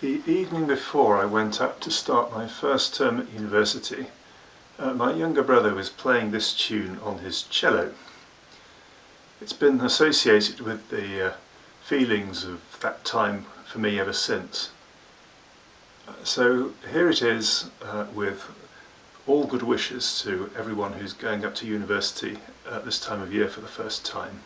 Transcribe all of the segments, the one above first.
The evening before I went up to start my first term at university, my younger brother was playing this tune on his cello. It's been associated with the feelings of that time for me ever since. So here it is with all good wishes to everyone who's going up to university at this time of year for the first time.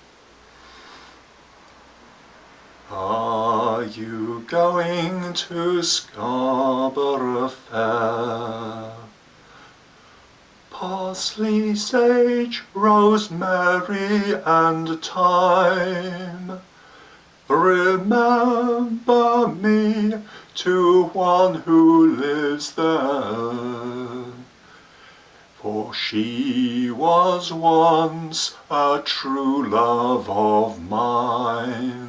Are you going to Scarborough Fair? Parsley, sage, rosemary and thyme. Remember me to one who lives there. For she was once a true love of mine.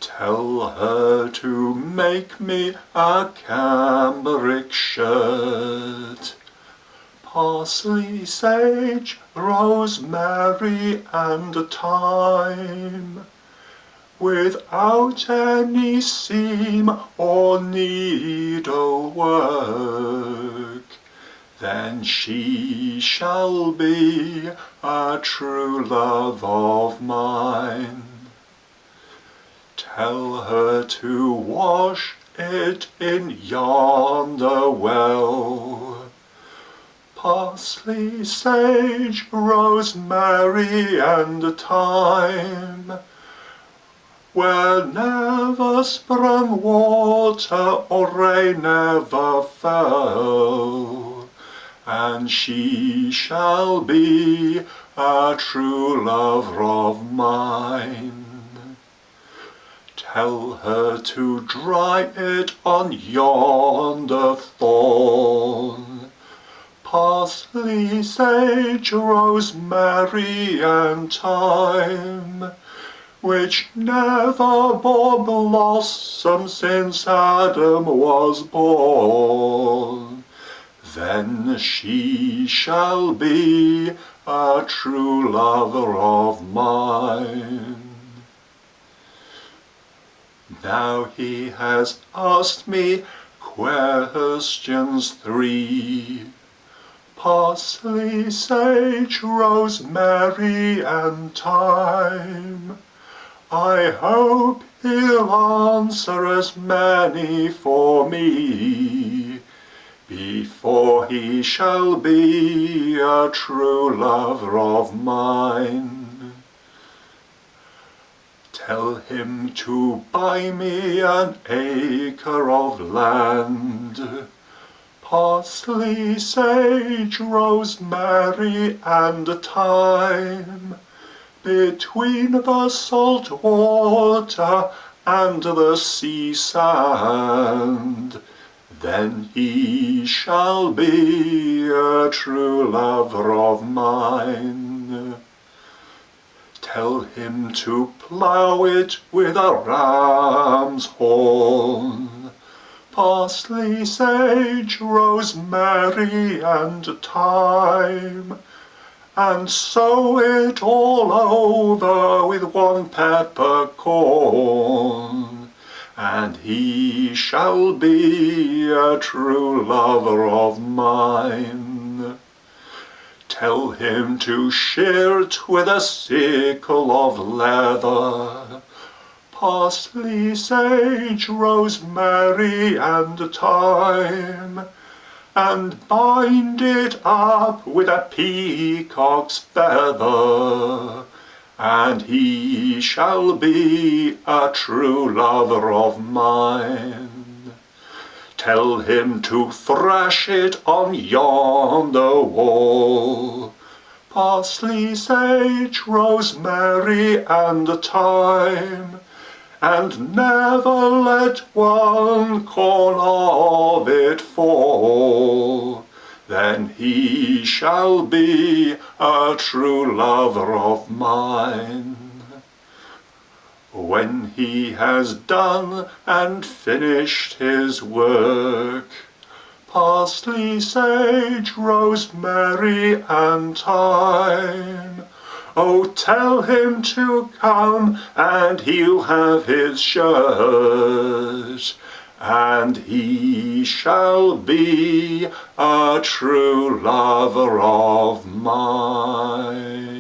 Tell her to make me a cambric shirt. Parsley, sage, rosemary and thyme, without any seam or needlework. Then she shall be a true love of mine. Tell her to wash it in yonder well. Parsley, sage, rosemary and thyme, where never sprung water or rain never fell, and she shall be a true lover of mine. Tell her to dry it on yonder thorn. Parsley, sage, rosemary and thyme, which never bore blossom since Adam was born. Then she shall be a true lover of mine. Now he has asked me questions 3. Parsley, sage, rosemary and thyme. I hope he'll answer as many for me, before he shall be a true lover of mine. Tell him to buy me an acre of land. Parsley, sage, rosemary and thyme, between the salt water and the sea sand. Then he shall be a true lover of mine. Tell him to plough it with a ram's horn. Parsley, sage, rosemary and thyme, and sow it all over with one peppercorn, and he shall be a true lover of mine. Tell him to shear it with a sickle of leather. Parsley, sage, rosemary and thyme, and bind it up with a peacock's feather, and he shall be a true lover of mine. Tell him to thrash it on yonder wall. Parsley, sage, rosemary and thyme, and never let one corn of it fall. Then he shall be a true lover of mine. When he has done and finished his work, parsley, sage, rosemary and thyme, Oh, tell him to come, and he'll have his shirt, and he shall be a true lover of mine.